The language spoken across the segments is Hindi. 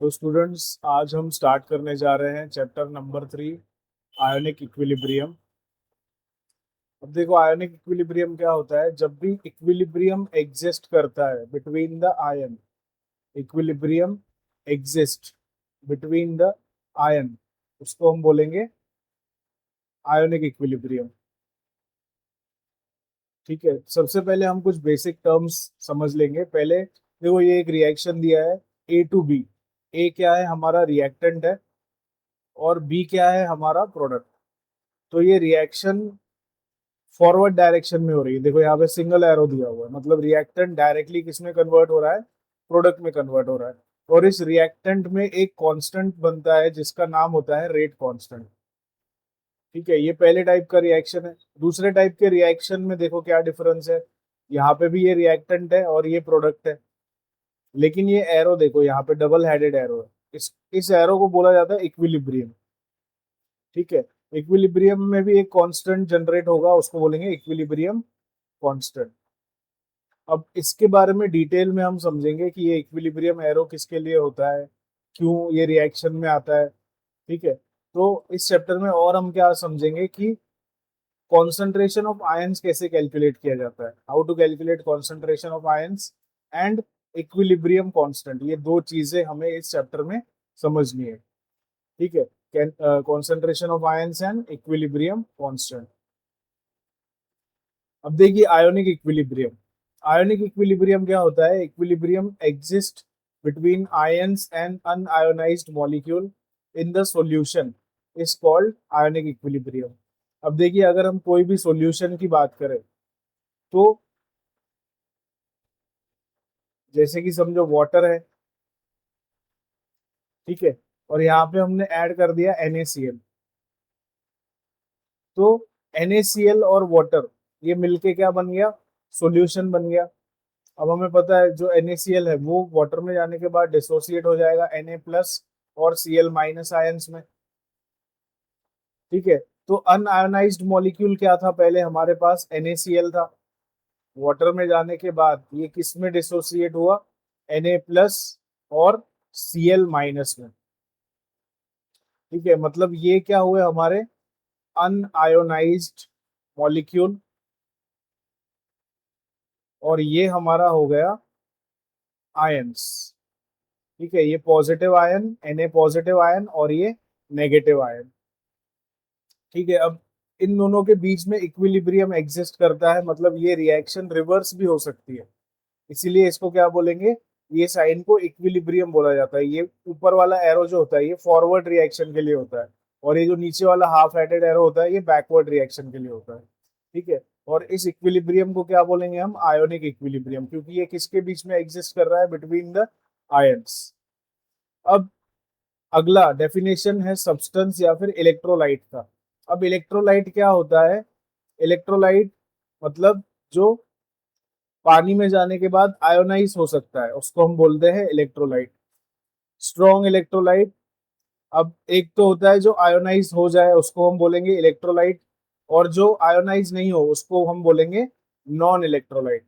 तो स्टूडेंट्स, आज हम स्टार्ट करने जा रहे हैं चैप्टर नंबर 3, आयोनिक इक्विलिब्रियम। अब देखो, आयोनिक इक्विलिब्रियम क्या होता है। जब भी इक्विलिब्रियम एग्जिस्ट करता है between the ion, equilibrium exist between the ion, उसको हम बोलेंगे आयोनिक इक्विलिब्रियम। ठीक है, सबसे पहले हम कुछ बेसिक टर्म्स समझ लेंगे। पहले देखो, ये एक रिएक्शन दिया है ए टू बी। ए क्या है? हमारा रिएक्टेंट है। और बी क्या है? हमारा प्रोडक्ट। तो ये रिएक्शन फॉरवर्ड डायरेक्शन में हो रही है। देखो, यहाँ पे सिंगल एरो दिया हुआ है, मतलब रिएक्टेंट डायरेक्टली किस में कन्वर्ट हो रहा है? प्रोडक्ट में कन्वर्ट हो रहा है। और इस रिएक्टेंट में एक कांस्टेंट बनता है जिसका नाम होता है रेट कांस्टेंट। ठीक है, ये पहले टाइप का रिएक्शन है। दूसरे टाइप के रिएक्शन में देखो क्या डिफरेंस है। यहाँ पे भी ये रिएक्टेंट है और ये प्रोडक्ट है, लेकिन ये एरो देखो, यहाँ पे डबल हेडेड एरो है। इस एरो को बोला जाता है इक्विलिब्रियम। ठीक है, इक्विलिब्रियम में भी एक कांस्टेंट जनरेट होगा, उसको बोलेंगे इक्विलिब्रियम कांस्टेंट। अब इसके बारे में डिटेल में हम समझेंगे कि ये इक्विलिब्रियम एरो किसके लिए होता है, क्यों ये रिएक्शन में आता है। ठीक है, तो इस चैप्टर में और हम क्या समझेंगे कि कॉन्सेंट्रेशन ऑफ आयंस कैसे कैलकुलेट किया जाता है, how to calculate concentration of ions and equilibrium constant. ये दो चीजें हमें इस चैप्टर में समझनी है। ठीक है, concentration of ions and equilibrium constant. अब देखिए, आयोनिक इक्विलिब्रियम। आयोनिक इक्विलिब्रियम क्या होता है? Equilibrium exist between ions and unionised molecule in the solution is called ionic equilibrium. अब देखिए, अगर हम कोई भी सॉल्यूशन की बात करें तो जैसे कि समझो वाटर है। ठीक है, और यहाँ पे हमने ऐड कर दिया NaCl। तो NaCl और वाटर, ये मिलके क्या बन गया? सॉल्यूशन बन गया। अब हमें पता है जो NaCl है वो वाटर में जाने के बाद डिसोसिएट हो जाएगा Na प्लस और Cl माइनस आयंस में। ठीक है, तो अनआयोनाइज्ड मॉलिक्यूल क्या था? पहले हमारे पास NaCl था। वाटर में जाने के बाद ये किस में डिसोसिएट हुआ? Na प्लस और Cl माइनस में। ठीक है, मतलब ये क्या हुए हमारे अनआयोनाइज्ड मॉलिक्यूल, और ये हमारा हो गया आयंस। ठीक है, ये positive ion Na positive ion और ये नेगेटिव आयन। ठीक है, अब इन दोनों के बीच में इक्विलिब्रियम एग्जिस्ट करता है, मतलब ये रिएक्शन रिवर्स भी हो सकती है। इसीलिए इसको क्या बोलेंगे? ये साइन को इक्विलिब्रियम बोला जाता है। ये ऊपर वाला एरो जो होता है ये फॉरवर्ड रिएक्शन के लिए होता है, और ये जो नीचे वाला हाफ हेडेड एरो होता है ये बैकवर्ड रिएक्शन के लिए होता है। ठीक है, और इस इक्विलिब्रियम को क्या बोलेंगे हम? आयोनिक इक्विलिब्रियम, क्योंकि ये किसके बीच में एग्जिस्ट कर रहा है? Between the ions. अब अगला डेफिनेशन है सब्सटेंस या फिर इलेक्ट्रोलाइट का। अब इलेक्ट्रोलाइट क्या होता है? इलेक्ट्रोलाइट मतलब जो पानी में जाने के बाद आयोनाइज हो सकता है, उसको हम बोलते हैं इलेक्ट्रोलाइट। Strong electrolyte. अब एक तो होता है जो आयोनाइज हो जाए, उसको हम बोलेंगे इलेक्ट्रोलाइट, और जो आयोनाइज नहीं हो उसको हम बोलेंगे नॉन इलेक्ट्रोलाइट।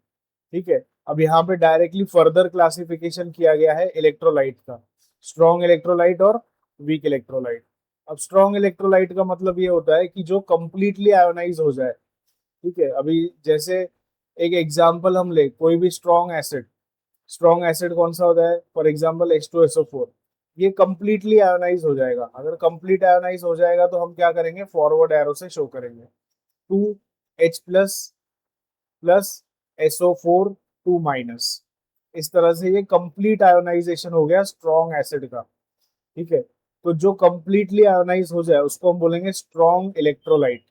ठीक है, अब यहाँ पे डायरेक्टली फर्दर क्लासिफिकेशन किया गया है इलेक्ट्रोलाइट का, स्ट्रॉन्ग इलेक्ट्रोलाइट और वीक इलेक्ट्रोलाइट। अब स्ट्रॉन्ग इलेक्ट्रोलाइट का मतलब ये होता है कि जो कंप्लीटली आयोनाइज हो जाए। ठीक है, अभी जैसे एक एग्जांपल हम ले, कोई भी स्ट्रॉन्ग एसिड। स्ट्रॉन्ग एसिड कौन सा होता है? For example H2SO4। ये कंप्लीटली आयोनाइज हो जाएगा। अगर कंप्लीट आयोनाइज हो जाएगा तो हम क्या करेंगे? फॉरवर्ड एरो से शो करेंगे, 2H plus plus SO4 2 minus. इस तरह से ये कंप्लीट आयोनाइजेशन हो गया स्ट्रॉन्ग एसिड का। ठीक है, तो जो कंप्लीटली आयोनाइज हो जाए उसको हम बोलेंगे स्ट्रॉन्ग इलेक्ट्रोलाइट।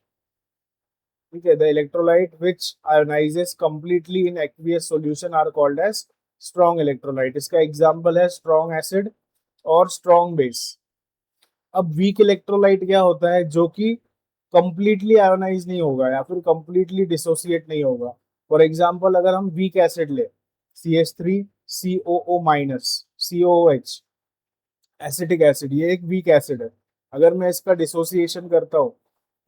ठीक है, the electrolyte which ionizes completely in aqueous solution are called as strong electrolyte. इसका एग्जांपल है स्ट्रॉन्ग एसिड और स्ट्रॉन्ग बेस। अब वीक इलेक्ट्रोलाइट क्या होता है? जो कि कंप्लीटली आयोनाइज नहीं होगा या फिर कंप्लीटली डिसोसिएट नहीं होगा। फॉर एग्जांपल अगर हम वीक एसिड ले, CH3COO minus COOH, acetic acid, ये एक वीक एसिड है। अगर मैं इसका डिसोसिएशन करता हूँ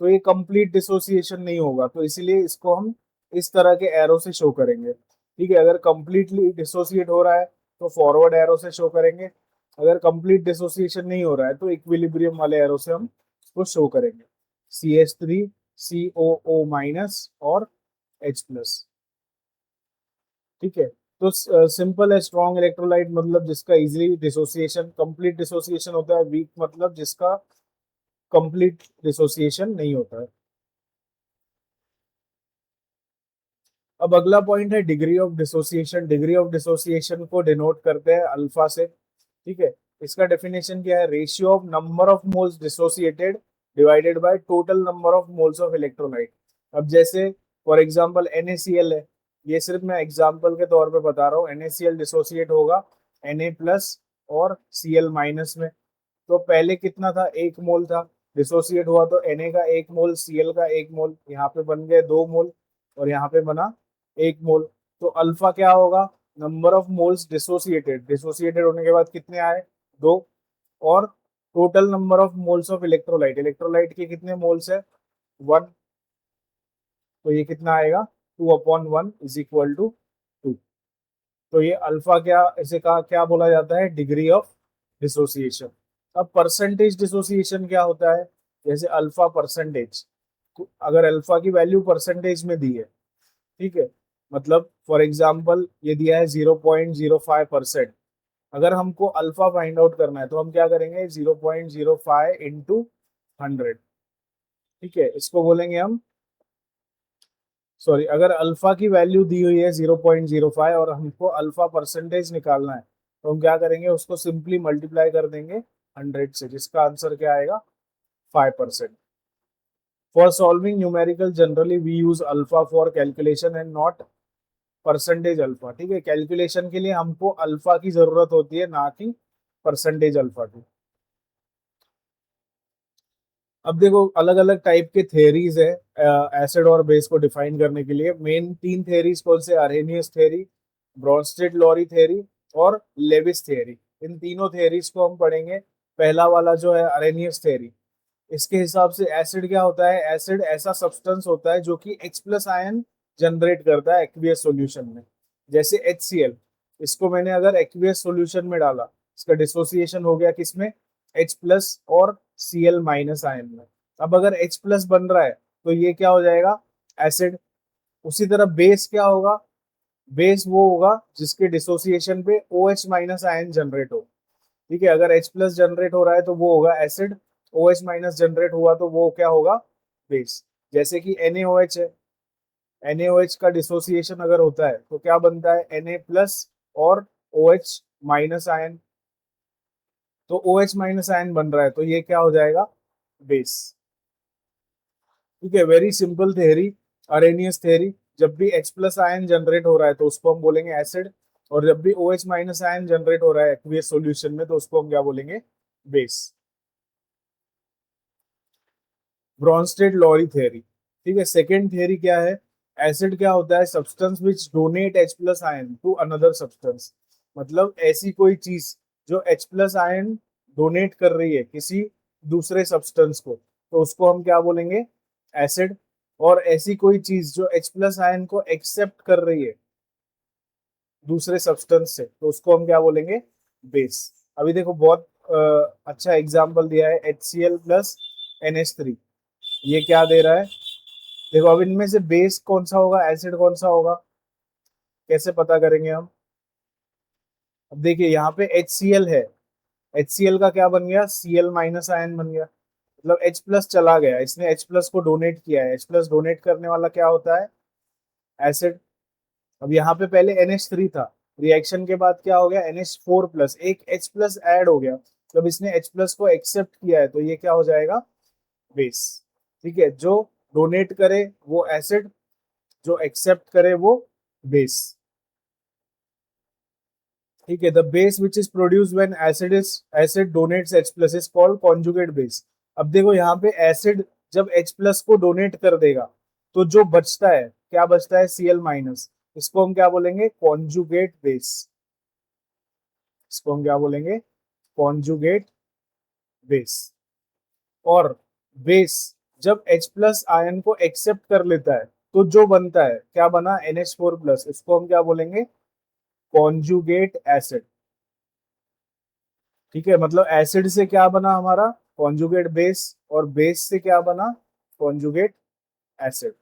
तो ये कंप्लीट डिसोसिएशन नहीं होगा, तो इसीलिए इसको हम इस तरह के एरो से शो करेंगे। ठीक है, अगर कंप्लीटली डिसोसिएट हो रहा है तो फॉरवर्ड एरो से शो करेंगे, अगर कंप्लीट डिसोसिएशन नहीं हो रहा है तो इक्विलिब्रियम वाले एरो से हम उसको शो करेंगे, CH3 COO माइनस और H+। ठीक है, तो सिंपल है, स्ट्रॉन्ग इलेक्ट्रोलाइट मतलब जिसका इजीली डिसोसिएशन, कंप्लीट डिसोसिएशन होता है, वीक मतलब जिसका कंप्लीट डिसोसिएशन नहीं होता है। अब अगला पॉइंट है degree of dissociation. Degree of dissociation को डिनोट करते हैं अल्फा से। ठीक है, इसका डेफिनेशन क्या है, ratio of number of moles dissociated divided by total number of moles of electrolyte. अब जैसे फॉर एग्जांपल NaCl है, ये सिर्फ मैं एग्जांपल के तौर पे बता रहा हूँ, NaCl डिसोसिएट होगा Na प्लस और Cl माइनस में। तो पहले कितना था, 1 मोल था, डिसोसिएट हुआ तो Na का 1 मोल, Cl का 1 मोल, यहाँ पे बन गए 2 मोल और यहाँ पे बना 1 मोल। तो अल्फा क्या होगा, number of moles dissociated, dissociated होने के बाद कितने आए, 2, और total number of moles of electrolyte, electrolyte के कितने मोल्स है, 1, तो ये कितना आएगा, 2/1 इज इक्वल टू 2। तो ये अल्फा क्या, इसे कहा क्या बोला जाता है, डिग्री ऑफ डिसोसिएशन। अब परसेंटेज डिसोसिएशन क्या होता है, जैसे अल्फा परसेंटेज, अगर अल्फा की वैल्यू परसेंटेज में दी है, ठीक है, मतलब फॉर एग्जांपल ये दिया है 0.05%, अगर हमको अल्फा फाइंड आउट करना है तो हम क्या करेंगे, 0.05 इंटू 100। ठीक है, इसको बोलेंगे हम, सॉरी, अगर अल्फा की वैल्यू दी हुई है 0.05 और हमको अल्फा परसेंटेज निकालना है तो हम क्या करेंगे, उसको सिंपली मल्टीप्लाई कर देंगे 100 से, जिसका आंसर क्या आएगा, 5%। For solving numerical generally we use alpha for calculation and not percentage alpha. ठीक है, कैलकुलेशन के लिए हमको अल्फा की जरूरत होती है, ना कि परसेंटेज अल्फा की। अब देखो अलग अलग टाइप के थेरीज है एसिड और बेस को डिफाइन करने के लिए। मेन 3 थेरीज कौन से, Arrhenius theory, Bronsted Lowry theory और लेविस थेरी। इन तीनों थेरीज को हम पढ़ेंगे। पहला वाला जो है अरेनियस थेरी, इसके हिसाब से एसिड क्या होता है, एसिड ऐसा सब्सटेंस होता है जो कि H+ आयन जनरेट करता है एक्वियस सॉल्यूशन में, जैसे HCl। इसको मैंने अगर एक्वियस सॉल्यूशन में डाला, इसका डिसोसिएशन हो गया किसमें, H+ और Cl- आयन में। अब अगर H+ बन रहा है तो ये क्या हो जाएगा, एसिड। उसी तरह बेस क्या होगा, बेस वो होगा जिसके डिसोसिएशन पे OH- आयन जनरेट हो। ठीक है, अगर H+ जनरेट हो रहा है तो वो होगा एसिड, OH- जनरेट हुआ तो वो क्या होगा, बेस। जैसे कि NaOH है, NaOH का डिसोसिएशन अगर होता है तो क्या बनता है, Na+ और OH- आयन। तो OH- आयन बन रहा है तो ये क्या हो जाएगा, बेस। ठीक है, very simple theory, Arrhenius theory. जब भी H+ आयन जनरेट हो रहा है तो उसको हम बोलेंगे एसिड, और जब भी OH- आयन जनरेट हो रहा है एक्वियस सॉल्यूशन में तो उसको हम क्या बोलेंगे, बेस। Bronsted Lowry theory. ठीक है, सेकेंड थ्योरी क्या है, एसिड क्या होता है, substance which donate H+ ion to another substance. मतलब ऐसी कोई चीज जो H+ आयन डोनेट कर रही है किसी दूसरे सब्सटेंस को, तो उसको हम क्या बोलेंगे, एसिड। और ऐसी कोई चीज जो H+ आयन को एक्सेप्ट कर रही है दूसरे सब्सटेंस से, तो उसको हम क्या बोलेंगे, बेस। अभी देखो बहुत अच्छा एग्जांपल दिया है, HCl प्लस NH3। ये क्या दे रहा है, देखो अब इनमें से बेस कौन सा होगा, एसिड कौन सा होगा, कैसे पता करेंगे हम। अब देखिए यहाँ पे HCl है, HCl का क्या बन गया, Cl- आयन बन गया, मतलब H+ चला गया, इसने H+ को डोनेट किया है। H+ डोनेट करने वाला क्या होता है, एसिड। अब यहाँ पे पहले NH3 था, रिएक्शन के बाद क्या हो गया, NH4+, एक H+ ऐड हो गया, जब इसने H+ को एक्सेप्ट किया है तो ये क्या हो जाएगा, बेस। ठीक है, जो डोनेट करे वो एसिड, जो एक्सेप्ट करे वो बेस। ठीक है, the base which is produce when acid donates H+ is called conjugate base. अब देखो यहाँ पे एसिड जब H+ को डोनेट कर देगा तो जो बचता है, क्या बचता है, Cl-, इसको हम क्या बोलेंगे, कॉन्जुगेट बेस। इसको हम क्या बोलेंगे, कॉन्जुगेट बेस। और बेस जब H+ आयन को एक्सेप्ट कर लेता है तो जो बनता है, क्या बना, NH4+, इसको हम क्या बोलेंगे, कॉन्जुगेट एसिड। ठीक है, मतलब एसिड से क्या बना हमारा कॉन्जुगेट बेस, और बेस से क्या बना कॉन्जुगेट एसिड।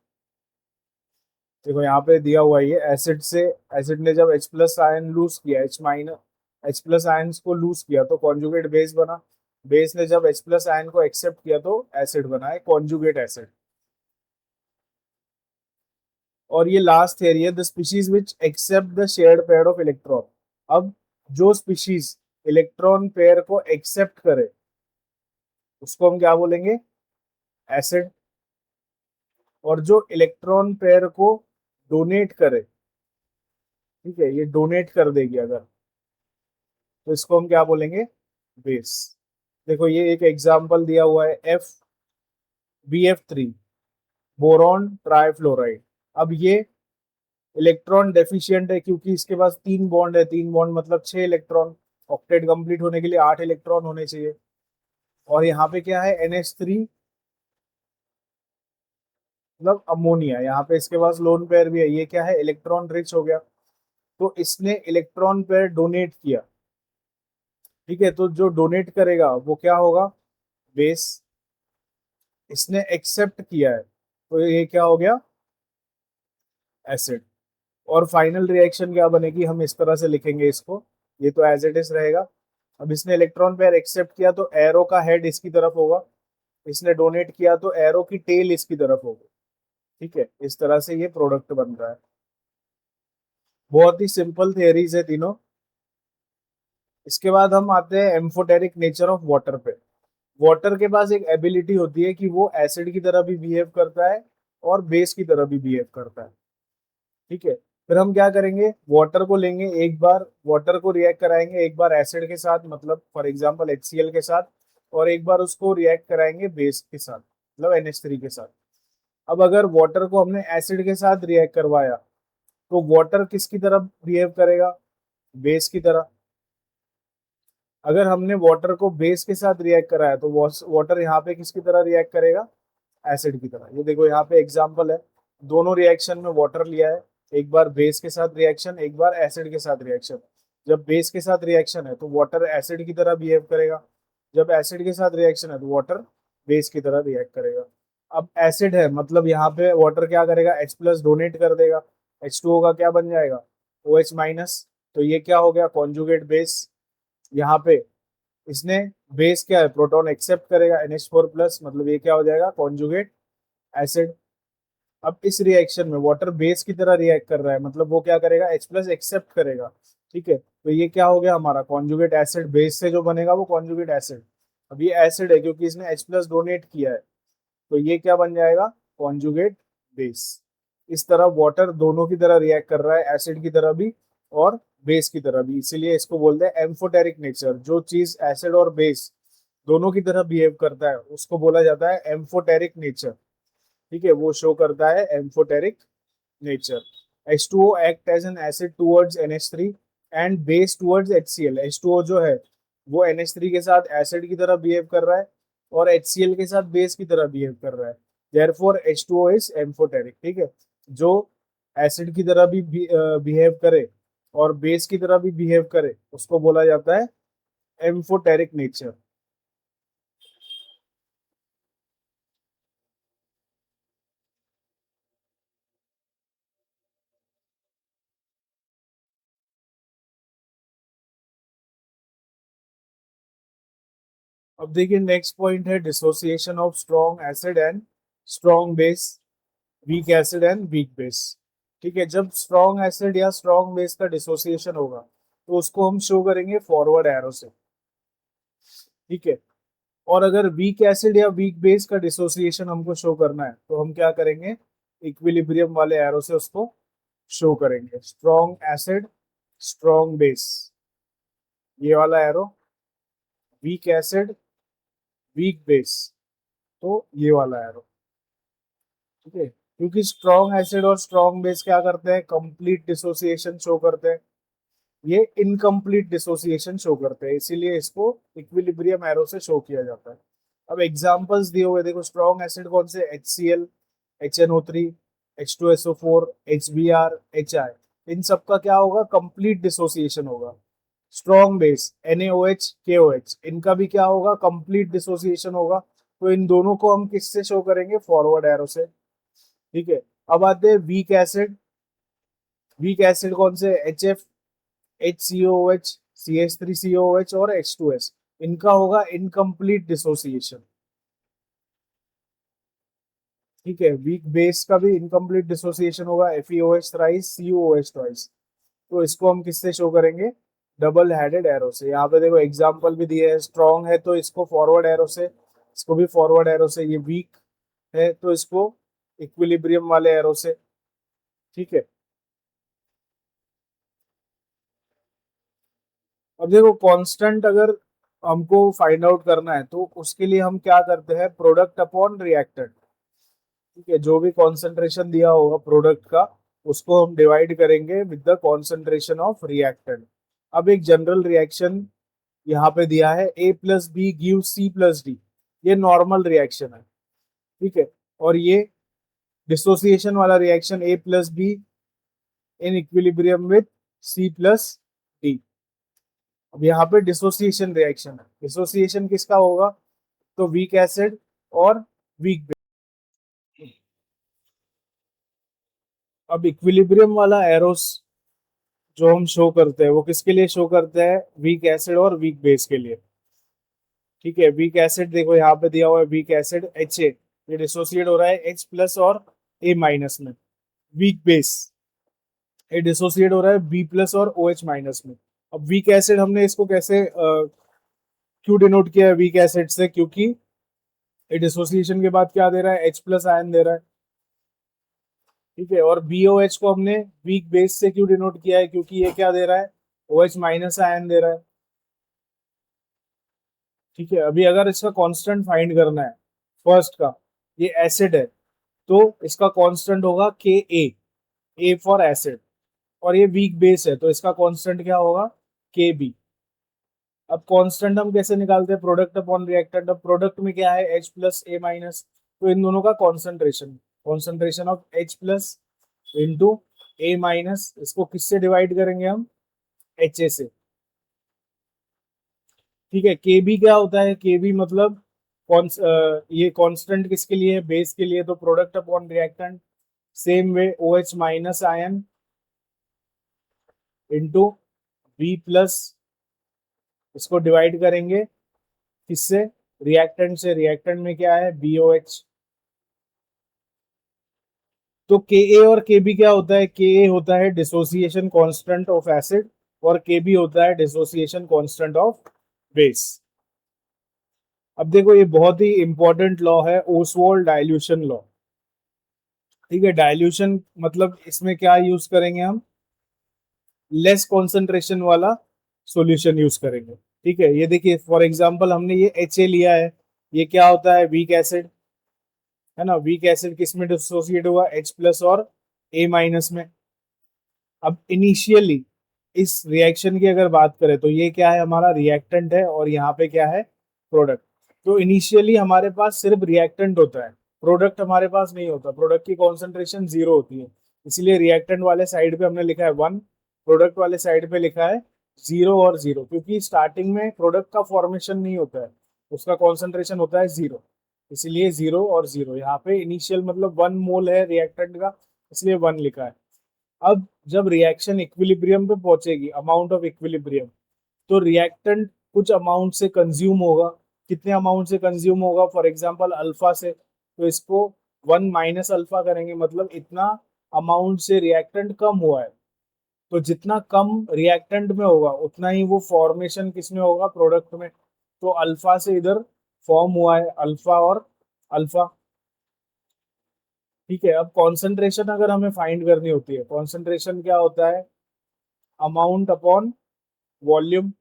देखो यहाँ पे दिया हुआ है ये एसिड से, एसिड ने जब H प्लस आयन लूज किया, H प्लस आयन को लूज किया तो कॉन्जुगेट बेस बना। बेस ने जब H प्लस आयन को एक्सेप्ट किया तो एसिड बना है, कॉन्जुगेट एसिड। और ये लास्ट थियरी है, the species which accept the shared pair of electron. अब जो स्पीशीज इलेक्ट्रॉन पेयर को एक्सेप्ट करे उसको हम क्या बोलेंगे, एसिड। और जो इलेक्ट्रॉन पेयर को डोनेट करे, ठीक है, ये डोनेट कर देगी अगर, तो इसको हम क्या बोलेंगे, बेस। देखो ये एक एग्जांपल दिया हुआ है, BF3 बोरॉन ट्राइफ्लोराइड। अब ये इलेक्ट्रॉन डेफिशिएंट है क्योंकि इसके पास 3 बॉन्ड है, 3 बॉन्ड मतलब 6 इलेक्ट्रॉन, ऑक्टेट कंप्लीट होने के लिए 8 इलेक्ट्रॉन होने चाहिए। और यहाँ पे क्या है, NH3 मतलब अमोनिया, यहाँ पे इसके पास लोन पेयर भी है, ये क्या है, इलेक्ट्रॉन रिच हो गया। तो इसने इलेक्ट्रॉन पेयर डोनेट किया, ठीक है, तो जो डोनेट करेगा वो क्या होगा, बेस। इसने एक्सेप्ट किया है तो ये क्या हो गया, एसिड। और फाइनल रिएक्शन क्या बनेगी, हम इस तरह से लिखेंगे इसको, ये तो एज इट इज रहेगा। अब इसने इलेक्ट्रॉन पेयर एक्सेप्ट किया तो एरो का हेड इसकी तरफ होगा, इसने डोनेट किया तो एरो की टेल इसकी तरफ होगी। ठीक है, इस तरह से ये प्रोडक्ट बन रहा है। बहुत ही सिंपल थियरीज है तीनों। इसके बाद हम आते हैं एम्फोटेरिक नेचर ऑफ वाटर पे। वाटर के पास एक एबिलिटी होती है कि वो एसिड की तरह भी बिहेव करता है और बेस की तरह भी बिहेव करता है। ठीक है, फिर हम क्या करेंगे, वाटर को लेंगे एक बार, वाटर को रिएक्ट कराएंगे एक बार एसिड के साथ, मतलब फॉर एग्जांपल HCl के साथ, और एक बार उसको रिएक्ट कराएंगे बेस के साथ, मतलब NH3 के साथ। अब अगर वाटर को हमने एसिड के साथ रिएक्ट करवाया तो वाटर किसकी तरह बिहेव करेगा, बेस की तरह। अगर हमने वाटर को बेस के साथ रिएक्ट कराया तो वाटर यहाँ पे किसकी तरह रिएक्ट करेगा, एसिड की तरह। ये देखो यहाँ पे एग्जांपल है, दोनों रिएक्शन में वाटर लिया है, एक बार बेस के साथ रिएक्शन, एक बार एसिड के साथ रिएक्शन। जब बेस के साथ रिएक्शन है तो वाटर एसिड की तरह बिहेव करेगा, जब एसिड के साथ रिएक्शन है तो वाटर बेस की तरह रिएक्ट करेगा। अब एसिड है मतलब यहाँ पे वाटर क्या करेगा, H प्लस डोनेट कर देगा, H2O का क्या बन जाएगा, OH माइनस। तो ये क्या हो गया, कॉन्जुगेट बेस। यहाँ पे इसने बेस क्या है, प्रोटॉन एक्सेप्ट करेगा NH4 प्लस, मतलब ये क्या हो जाएगा, कॉन्जुगेट एसिड। अब इस रिएक्शन में वाटर बेस की तरह रिएक्ट कर रहा है, मतलब वो क्या करेगा, H प्लस एक्सेप्ट करेगा। ठीक है, तो ये क्या हो गया हमारा कॉन्जुगेट एसिड, बेस से जो बनेगा वो कॉन्जुगेट एसिड। अब ये एसिड है क्योंकि इसने H प्लस डोनेट किया है, तो ये क्या बन जाएगा, कॉन्जुगेट बेस। इस तरह वाटर दोनों की तरह रिएक्ट कर रहा है, एसिड की तरह भी और बेस की तरह भी, इसीलिए इसको बोलते हैं एम्फोटेरिक नेचर। जो चीज एसिड और बेस दोनों की तरह बिहेव करता है उसको बोला जाता है एम्फोटेरिक नेचर। ठीक है, वो शो करता है amphoteric nature. H2O act as an acid towards NH3 and base towards HCl। H2O जो है वो NH3 के साथ एसिड की तरह बिहेव कर रहा है और HCl के साथ बेस की तरह बिहेव कर रहा है, therefore H2O is एम्फोटेरिक। ठीक है, जो एसिड की तरह भी बिहेव करे और बेस की तरह भी बिहेव करे उसको बोला जाता है एम्फोटेरिक नेचर। अब देखिए नेक्स्ट पॉइंट है dissociation of strong acid and strong base, weak acid and weak base. ठीक है, जब स्ट्रॉन्ग एसिड या स्ट्रॉन्ग बेस का डिसोसिएशन होगा तो उसको हम शो करेंगे फॉरवर्ड एरो से। ठीक है, और अगर वीक एसिड या वीक बेस का डिसोसिएशन हमको शो करना है तो हम क्या करेंगे, इक्विलिब्रियम वाले एरो से उसको शो करेंगे, स्ट्रॉन्ग एसिड स्ट्रॉन्ग बेस, ये वाला arrow, weak acid weak base, तो ये वाला एरो। ठीक है, क्योंकि स्ट्रॉन्ग एसिड और स्ट्रॉन्ग बेस क्या करते हैं, कंप्लीट डिसोसिएशन शो करते हैं, ये इनकम्प्लीट डिसोसिएशन शो करते हैं, इसीलिए इसको इक्विलिब्रियम एरो से शो किया जाता है। अब एग्जांपल्स दिए हुए देखो, स्ट्रॉन्ग एसिड कौन से, HCl, HNO3, H2SO4, HBr, HI। इन सब का क्या होगा, कंप्लीट डिसोसिएशन होगा। स्ट्रॉन्ग बेस NaOH KOH, इनका भी क्या होगा, कंप्लीट डिसोसिएशन होगा। तो इन दोनों को हम किससे शो करेंगे, फॉरवर्ड एरो से। ठीक है, अब आते हैं वीक एसिड। वीक एसिड कौन से, HF HCOOH CH3COOH और H2S, इनका होगा इनकम्प्लीट डिसोसिएशन। ठीक है, वीक बेस का भी इनकम्प्लीट डिसोसिएशन होगा, FeOH थ्राइस CuOH ट्वाइस। तो इसको हम किससे शो करेंगे, डबल हेडेड एरो से। यहाँ पे देखो एग्जांपल भी दिए है, स्ट्रॉन्ग है तो इसको फॉरवर्ड एरो से, इसको भी फॉरवर्ड एरो से। ये वीक है तो इसको इक्विलिब्रियम वाले एरो से। ठीक है, अब देखो कांस्टेंट अगर हमको फाइंड आउट करना है तो उसके लिए हम क्या करते हैं, प्रोडक्ट अपॉन रिएक्टेंट। ठीक है, जो भी कॉन्सेंट्रेशन दिया होगा प्रोडक्ट का, उसको हम डिवाइड करेंगे with the concentration of reactant. अब एक जनरल रिएक्शन यहाँ पे दिया है, A+B गिव C+D, ये नॉर्मल रिएक्शन है। ठीक है, और ये डिसोसिएशन वाला reaction A+B in equilibrium with C+D। अब यहाँ पे डिसोसिएशन रिएक्शन है, डिसोसिएशन किसका होगा, तो वीक एसिड और वीक बेस। अब इक्विलिब्रियम वाला एरोस जो हम शो करते हैं वो किसके लिए शो करते हैं, वीक एसिड और वीक बेस के लिए। ठीक है, वीक एसिड देखो यहाँ पे दिया हुआ है, वीक एसिड Ha, ये डिसोसिएट हो रहा है H+ और A- में। वीक बेस ये डिसोसिएट हो रहा है B+ और OH- में। अब वीक एसिड हमने इसको कैसे क्यों डिनोट किया है वीक एसिड से, क्योंकि ये डिसोसिएशन के बाद क्या दे रहा है, H+ आयन दे रहा है। ठीक है, और BOH को हमने वीक बेस से क्यों डिनोट किया है, क्योंकि ये क्या दे रहा है, OH- आयन दे रहा है। ठीक है, अभी अगर इसका कांस्टेंट फाइंड करना है फर्स्ट का, ये एसिड है तो इसका कांस्टेंट होगा A फॉर एसिड, और ये वीक बेस है तो इसका कांस्टेंट क्या होगा, KB। अब कांस्टेंट हम कैसे निकालते हैं, प्रोडक्ट अपॉन रिएक्टेंट। अब प्रोडक्ट में क्या है, H+A-, तो इन दोनों का concentration, concentration of H+ into A-, इसको किससे डिवाइड करेंगे हम, HA से। ठीक है, KB क्या होता है, KB मतलब ये कांस्टेंट किसके लिए है, बेस के लिए, तो product upon reactant. Same way OH- ion into B+, इसको डिवाइड करेंगे किससे, रिएक्टेंट से। रिएक्टेंट में क्या है, BOH। तो Ka और Kb क्या होता है, Ka होता है डिसोसिएशन कांस्टेंट ऑफ एसिड और Kb होता है डिसोसिएशन कांस्टेंट ऑफ बेस। अब देखो ये बहुत ही इंपॉर्टेंट लॉ है, ओसवाल्ड डाइल्यूशन लॉ। ठीक है, डाइल्यूशन मतलब इसमें क्या यूज करेंगे हम, लेस कॉन्सेंट्रेशन वाला सॉल्यूशन यूज करेंगे। ठीक है, ये देखिए फॉर एग्जांपल हमने ये Ha लिया है, ये क्या होता है, वीक एसिड है ना। वीक एसिड किस में डिसोसिएट हुआ, H+ और A- में। अब इनिशियली इस रिएक्शन की अगर बात करें तो ये क्या है, हमारा रिएक्टेंट है और यहाँ पे क्या है, प्रोडक्ट। तो इनिशियली हमारे पास सिर्फ रिएक्टेंट होता है, प्रोडक्ट हमारे पास नहीं होता, प्रोडक्ट की कॉन्सेंट्रेशन 0 होती है। इसलिए रिएक्टेंट वाले साइड पे हमने लिखा है 1, प्रोडक्ट वाले साइड पे लिखा है 0 और 0, क्योंकि स्टार्टिंग में प्रोडक्ट का फॉर्मेशन नहीं होता है, उसका कॉन्सेंट्रेशन होता है 0। इसलिए 0 और 0, यहाँ पे इनिशियल मतलब 1 मोल है रिएक्टेंट का, इसलिए 1 लिखा है। अब जब रिएक्शन इक्विलिब्रियम पे पहुंचेगी, अमाउंट ऑफ इक्विलिब्रियम, तो रिएक्टेंट कुछ अमाउंट से कंज्यूम होगा। कितने अमाउंट से कंज्यूम होगा, फॉर एग्जांपल अल्फा से, तो इसको 1 माइनस अल्फा करेंगे, मतलब इतना अमाउंट से रिएक्टेंट कम हुआ है। तो जितना कम रिएक्टेंट में होगा उतना ही वो फॉर्मेशन किसमें होगा, प्रोडक्ट में। तो अल्फा से इधर फॉर्म हुआ है अल्फा और अल्फा। ठीक है, अब कॉन्सेंट्रेशन अगर हमें फाइंड करनी होती है, कॉन्सेंट्रेशन क्या होता है, अमाउंट अपॉन वॉल्यूम।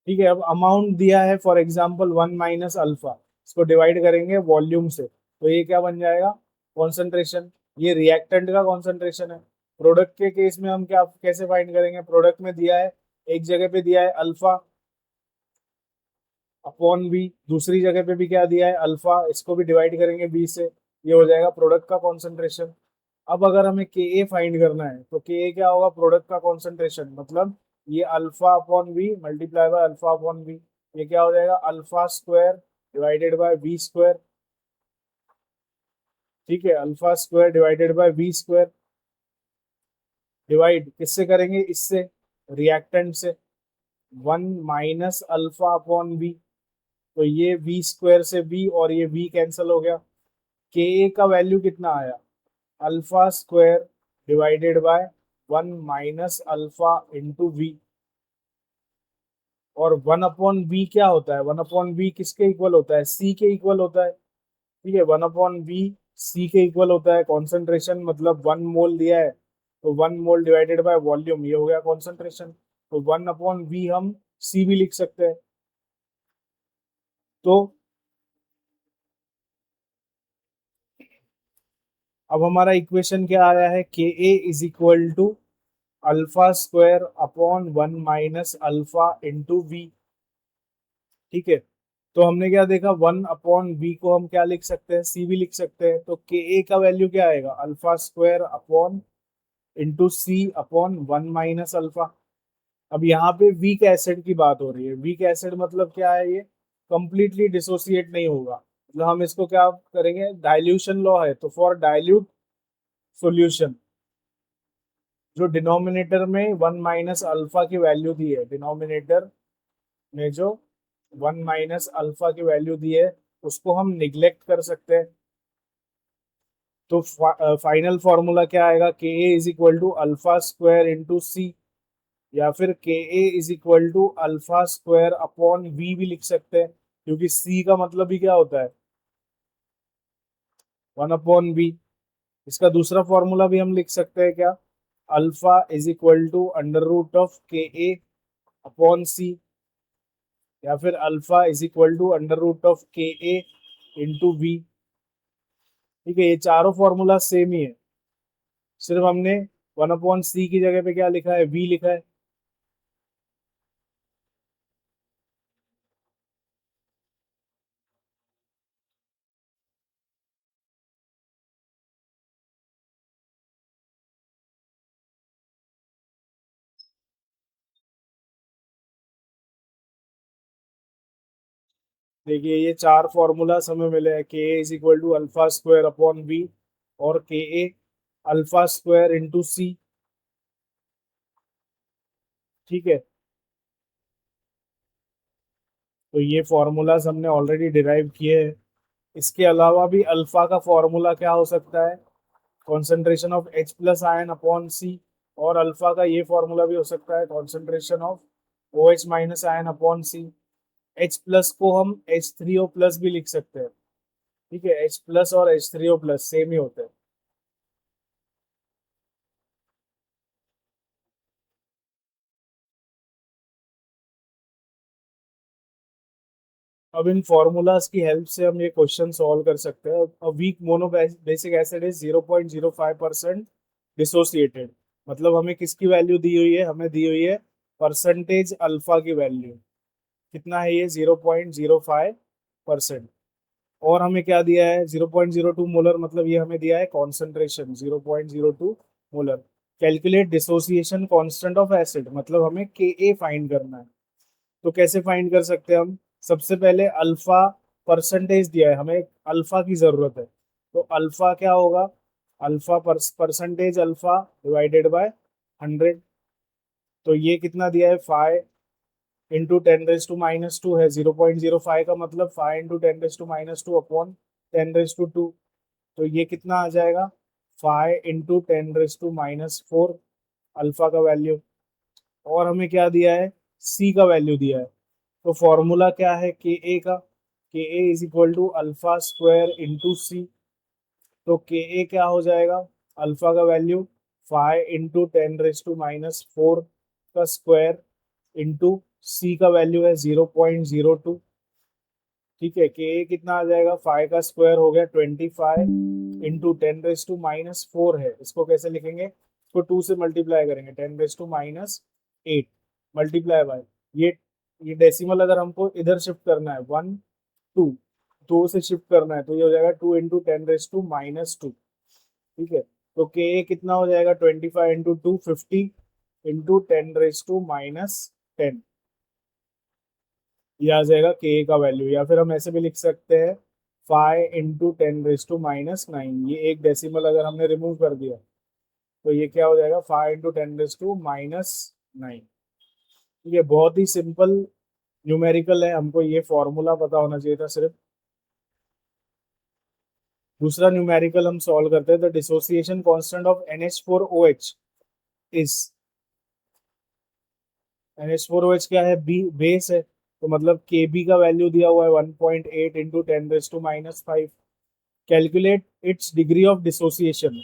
ठीक है, अब अमाउंट दिया है फॉर एग्जांपल 1 - अल्फा, इसको डिवाइड करेंगे वॉल्यूम से, तो ये क्या बन जाएगा, कॉन्सेंट्रेशन। ये रिएक्टेंट का कॉन्सेंट्रेशन है। प्रोडक्ट के केस में हम क्या कैसे फाइंड करेंगे, प्रोडक्ट में दिया है, एक जगह पे दिया है अल्फा अपॉन बी, दूसरी जगह पे भी क्या दिया है, अल्फा, इसको भी डिवाइड करेंगे बी से, ये हो जाएगा प्रोडक्ट का कॉन्सेंट्रेशन। अब अगर हमें के ए फाइंड करना है तो के ए क्या होगा, प्रोडक्ट का कॉन्सेंट्रेशन, मतलब ये alpha upon V multiply by alpha upon V, ये क्या हो जाएगा, alpha square divided by V square. ठीक है, alpha square divided by V square, divide किससे करेंगे, इससे, रिएक्टेंट से, one minus alpha upon V, तो ये वी स्क्वायर से वी और ये वी कैंसिल हो गया। के ए का वैल्यू कितना आया, alpha square divided by one minus alpha into V, और वन अपॉन वी क्या होता है, वन अपॉन वी किसके इक्वल होता है, सी के इक्वल होता है। ठीक है, वन अपॉन वी सी के इक्वल होता है, कॉन्सेंट्रेशन मतलब 1 मोल दिया है तो 1 मोल डिवाइडेड बाय वॉल्यूम, ये हो गया कॉन्सेंट्रेशन, तो 1/v हम सी भी लिख सकते हैं। तो अब हमारा इक्वेशन क्या आया है, K A is equal to alpha square upon one minus alpha into V. ठीक है, तो हमने क्या देखा, 1/v को हम क्या लिख सकते हैं, सी भी लिख सकते हैं, तो के ए का वैल्यू क्या आएगा, अल्फा स्क्वायर अपॉन इंटू सी अपॉन वन माइनस अल्फा। अब यहाँ पे वीक एसिड की बात हो रही है, वीक एसिड मतलब क्या है, ये कंप्लीटली डिसोसिएट नहीं होगा, मतलब हम इसको क्या करेंगे, डाइल्यूशन लॉ है, तो फॉर डाइल्यूट सॉल्यूशन जो डिनोमिनेटर में वन माइनस अल्फा की वैल्यू दी है, डिनोमिनेटर में जो वन माइनस अल्फा की वैल्यू दी है उसको हम निग्लेक्ट कर सकते हैं। तो फाइनल फॉर्मूला क्या आएगा, K A is equal to alpha square into C, या फिर K A is equal to alpha square upon V भी लिख सकते हैं, क्योंकि सी का मतलब ही क्या होता है, 1/v। इसका दूसरा फॉर्मूला भी हम लिख सकते हैं क्या, alpha is equal to under root of K A upon C, या फिर alpha is equal to under root of K A into V. ठीक है, ये चारों फॉर्मूला सेम ही है, सिर्फ हमने 1/c की जगह पे क्या लिखा है, वी लिखा है। देखिए ये चार फॉर्मूलाज हमें मिले हैं, K A is equal to alpha square upon V, और K a alpha square into C. ठीक है, तो ये फॉर्मूलाज हमने ऑलरेडी डिराइव किए हैं। इसके अलावा भी अल्फा का फॉर्मूला क्या हो सकता है, concentration of H plus ion upon C, और अल्फा का ये फॉर्मूला भी हो सकता है concentration of OH minus ion upon C. H plus को हम H3O प्लस भी लिख सकते हैं। ठीक है, H प्लस और H3O प्लस सेम ही होते हैं। अब इन फॉर्मूलाज की हेल्प से हम ये क्वेश्चन सॉल्व कर सकते हैं। A weak mono basic acid is 0.05% dissociated, मतलब हमें किसकी वैल्यू दी हुई है, हमें दी हुई है परसेंटेज अल्फा की वैल्यू, कितना है ये, 0.05%। और हमें क्या दिया है, 0.02 मोलर, मतलब ये हमें दिया है concentration 0.02 molar. Calculate dissociation constant of acid, मतलब हमें के ए फाइंड करना है। तो कैसे फाइंड कर सकते हैं हम, सबसे पहले अल्फा परसेंटेज दिया है, हमें अल्फा की जरूरत है, तो अल्फा क्या होगा, alpha percentage alpha divided by 100, तो ये कितना दिया है, 5 × 10⁻² है, 0.05 का मतलब 5 × 10⁻² अपॉन 10⁻², तो ये कितना आ जाएगा, 5 × 10⁻⁴ अल्फा का वैल्यू। और हमें क्या दिया है, सी का वैल्यू दिया है, तो फॉर्मूला क्या है के ए का, K A is equal to alpha square into C, तो के ए क्या हो जाएगा, अल्फा का वैल्यू 5 × 10⁻⁴ का स्क्वायर इंटू सी का वैल्यू है 0.02। ठीक है, के ए कितना आ जाएगा, 5 का स्क्वायर हो गया 25 × 10⁻⁴ है, इसको कैसे लिखेंगे, इसको 2 से मल्टीप्लाई करेंगे, 10⁻8 मल्टीप्लाई बाय ये डेसिमल अगर हमको इधर शिफ्ट करना है 1 2 से शिफ्ट करना है, तो ये हो जाएगा 2 × 10⁻²। ठीक है, तो के कितना हो जाएगा 25 इंटू 250 इंटू 10⁻⁻10। ये आ जाएगा के का वैल्यू। या फिर हम ऐसे भी लिख सकते हैं 5 इंटू 10⁻⁹। ये एक डेसिमल अगर हमने रिमूव कर दिया तो ये क्या हो जाएगा 5 इंटू 10⁻⁹। ये बहुत ही सिंपल न्यूमेरिकल है, हमको ये फॉर्मूला पता होना चाहिए था सिर्फ। दूसरा न्यूमेरिकल हम सॉल्व करते हैं। The dissociation constant of NH4OH is, NH4OH क्या है, बी बेस है, तो मतलब Kb का वैल्यू दिया हुआ है 1.8 into 10⁻⁵। Calculate its degree of dissociation,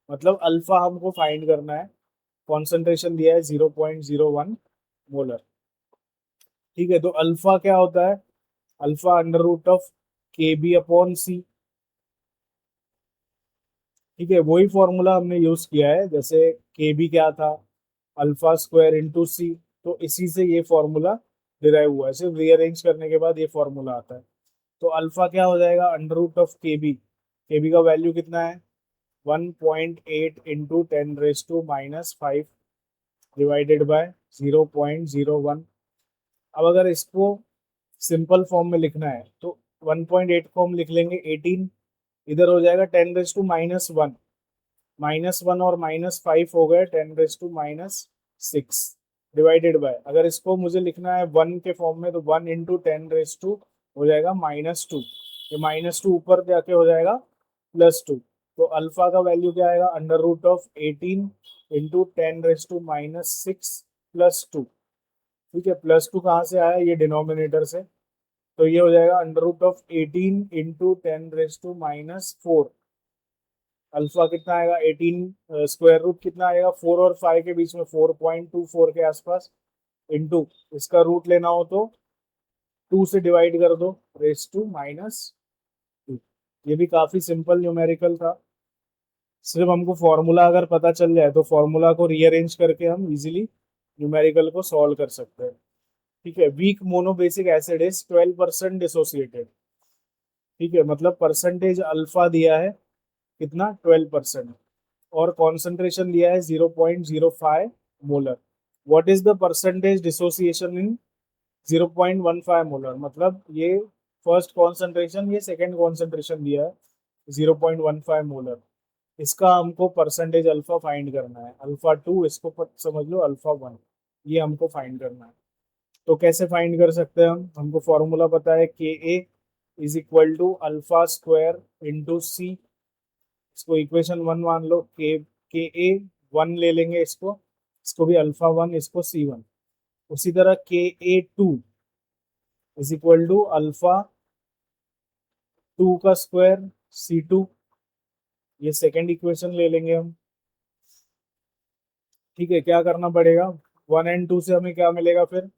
मतलब अल्फा हमको फाइंड करना है। कॉन्सेंट्रेशन दिया है 0.01 मोलर। ठीक है, तो अल्फा क्या होता है, alpha under root of Kb/C। ठीक है, वही फॉर्मूला हमने यूज किया है, जैसे Kb क्या था, अल्फा स्क्वायर इंटू सी, तो इसी से ये फॉर्मूला डिराइव हुआ है। सिर्फ रीअरेंज करने के बाद ये फॉर्मूला आता है। तो अल्फा क्या हो जाएगा under root of Kb। Kb का वैल्यू कितना है 1.8 इंटू 10⁻⁵ डिवाइडेड बाय 0.01। अब अगर इसको सिंपल फॉर्म में लिखना है तो 1.8 को हम लिख लेंगे 18, इधर हो जाएगा 10⁻⁻1, -1 और -5 हो गए 10⁻⁻6 डिवाइडेड बाय, अगर इसको मुझे लिखना है 1 के फॉर्म में तो 1 इंटू 10 हो जाएगा -2। ये -2 ऊपर जाके हो जाएगा +2। तो अल्फा का वैल्यू क्या आएगा अंडर रूट ऑफ 18 इंटू 10⁻⁶ +2। ठीक है, +2 कहाँ से आया, ये डिनोमिनेटर से, तो ये हो जाएगा under root of 18 into 10⁻⁴। Alpha कितना आएगा 18, स्क्वायर रूट कितना आएगा 4 और 5 के बीच में 4.24 के आसपास, इंटू इसका रूट लेना हो तो 2 से डिवाइड कर दो (-2). ये भी काफी सिंपल न्यूमेरिकल था। सिर्फ हमको फॉर्मूला अगर पता चल जाए तो फॉर्मूला को रीअरेंज करके हम इजीली न्यूमेरिकल को सॉल्व कर सकते हैं। ठीक है, weak monobasic acid is 12% dissociated. ठीक है, मतलब परसेंटेज अल्फा दिया है कितना 12%, और कॉन्सेंट्रेशन दिया है 0.05 molar. What is the percentage dissociation in 0.15 molar, मतलब ये फर्स्ट कॉन्सेंट्रेशन, ये सेकेंड कॉन्सेंट्रेशन दिया है 0.15 मोलर। इसका हमको परसेंटेज अल्फा फाइंड करना है, अल्फा 2 इसको समझ लो अल्फा 1, ये हमको फाइंड करना है। तो कैसे फाइंड कर सकते हैं हमको फॉर्मूला पता है Ka is equal to alpha square into C. इसको इक्वेशन 1 मान लो, Ka 1 ले लेंगे, इसको भी अल्फा 1, इसको C1। उसी तरह Ka2 is equal to alpha 2 का स्क्वायर C2, ये सेकेंड इक्वेशन ले लेंगे हम। ठीक है, क्या करना पड़ेगा 1 एंड 2 से हमें क्या मिलेगा फिर,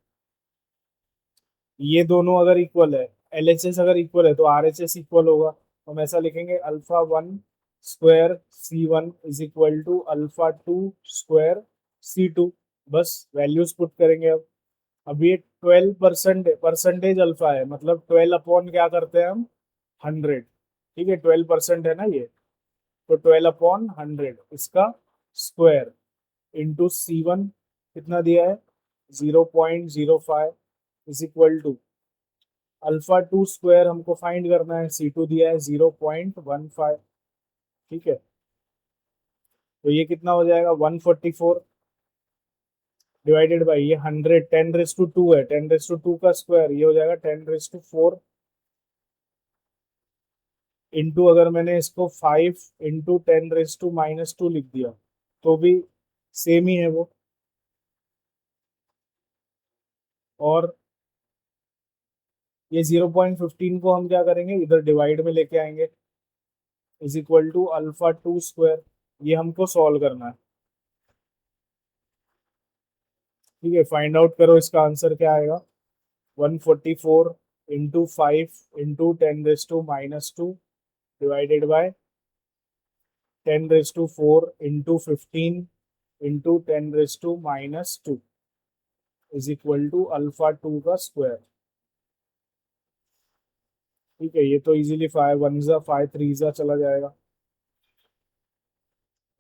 ये दोनों अगर इक्वल है, LHS अगर इक्वल है तो RHS इक्वल होगा। हम ऐसा लिखेंगे alpha 1 square C1 is equal to alpha 2 square C2। बस वैल्यूज पुट करेंगे। अब ये 12% परसेंटेज अल्फा है, मतलब 12 अपॉन क्या करते हैं हम 100। ठीक है, 12% है ना ये, तो 12/100 इसका स्क्वायर इंटू C1 कितना दिया है 0.05 is equal to alpha 2 square हमको फाइंड करना है, C2 दिया है 0.15। ठीक है, तो ये कितना हो जाएगा 144 डिवाइडेड बाई ये 100, 10⁻² है, 10⁻² का स्क्वायर ये हो जाएगा 10⁻4 इंटू, अगर मैंने इसको 5 इंटू 10⁻⁻2 लिख दिया तो भी सेम ही है वो। और ये 0.15 को हम क्या करेंगे इधर डिवाइड में लेके आएंगे, is equal to alpha 2 square, ये हमको सॉल्व करना है। ठीक है, फाइंड आउट करो इसका आंसर क्या आएगा 144 into 5 into 10⁻⁻2 divided by 10⁻4 into 15 into 10⁻⁻2 is equal to alpha 2 का स्क्वायर। ठीक है, ये तो इजीली 5 1 5 3 चला जाएगा।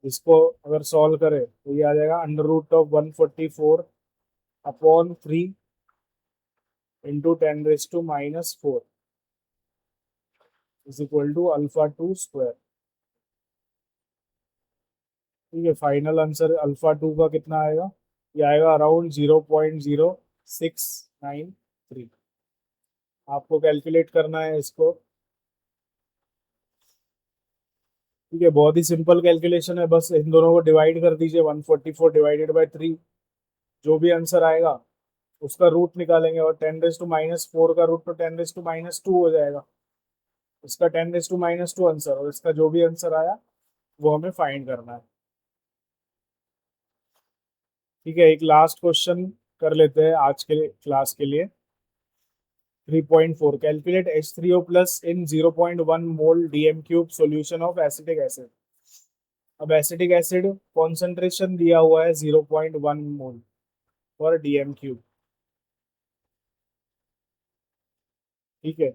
इसको अगर सॉल्व करें तो ये आ जाएगा under root of 144 upon 3 into 10⁻⁻⁴ is equal to alpha two square. ठीक है, फाइनल आंसर अल्फा टू का कितना आएगा? ये आएगा अराउंड 0.0693। आपको कैलकुलेट करना है इसको। ठीक है, बहुत ही सिंपल कैलकुलेशन है, बस इन दोनों को डिवाइड कर दीजिए, 144 डिवाइडेड बाई 3, जो भी आंसर आएगा उसका रूट निकालेंगे, और 10⁻⁻⁴ का रूट तो 10⁻⁻2 हो जाएगा। इसका 10⁻⁻2 आंसर, और इसका जो भी आंसर आया वो हमें फाइंड करना है। ठीक है, एक लास्ट क्वेश्चन कर लेते हैं आज के क्लास के लिए। 3.4 calculate H3O plus in 0.1 mole DM cube solution of acetic acid. अब एसिटिक एसिड कॉन्सेंट्रेशन दिया हुआ है 0.1 मोल पर DM क्यूब। ठीक है,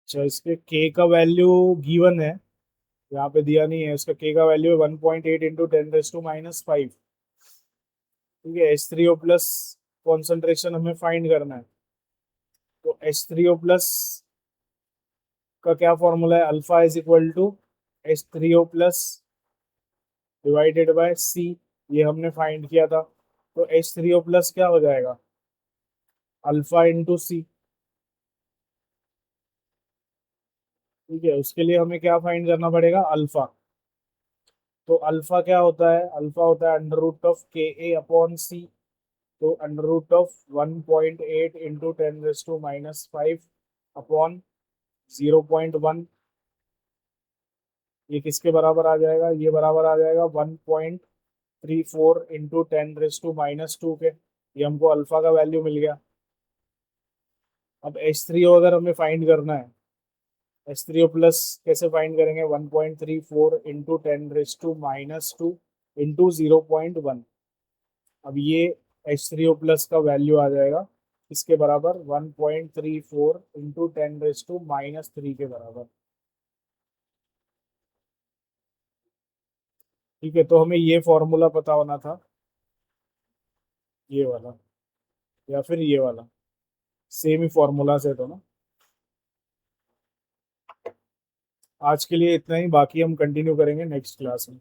अच्छा इसके K का वैल्यू गिवन है, यहाँ पे दिया नहीं है। उसका K का वैल्यू है 1.8 इंटू 10⁻⁻5। ठीक है, H3O प्लस कॉन्सेंट्रेशन हमें फाइंड करना है। तो H3O प्लस का क्या फॉर्मूला है? Alpha is equal to H3O plus divided by C, ये हमने फाइंड किया था। तो H3O प्लस क्या हो जाएगा? Alpha into C. ठीक है, उसके लिए हमें क्या फाइंड करना पड़ेगा? अल्फा। तो अल्फा क्या होता है? अल्फा होता है under root of K A upon C. तो under root of 1.8 into 10⁻⁻5 upon 0.1, ये किसके बराबर आ जाएगा? ये बराबर आ जाएगा 1.34 इंटू 10⁻⁻2 के। ये हमको अल्फा का वैल्यू मिल गया। अब H3O अगर हमें फाइंड करना है, H3O प्लस कैसे फाइंड करेंगे? 1.34 इंटू 10⁻⁻2 इंटू 0.1। अब ये H3O प्लस का वैल्यू आ जाएगा इसके बराबर 1.34 इंटू 10⁻³ के बराबर। ठीक है, तो हमें ये फॉर्मूला पता होना था, ये वाला या फिर ये वाला, सेम ही फॉर्मूला से तो ना। आज के लिए इतना ही, बाकी हम कंटिन्यू करेंगे नेक्स्ट क्लास में।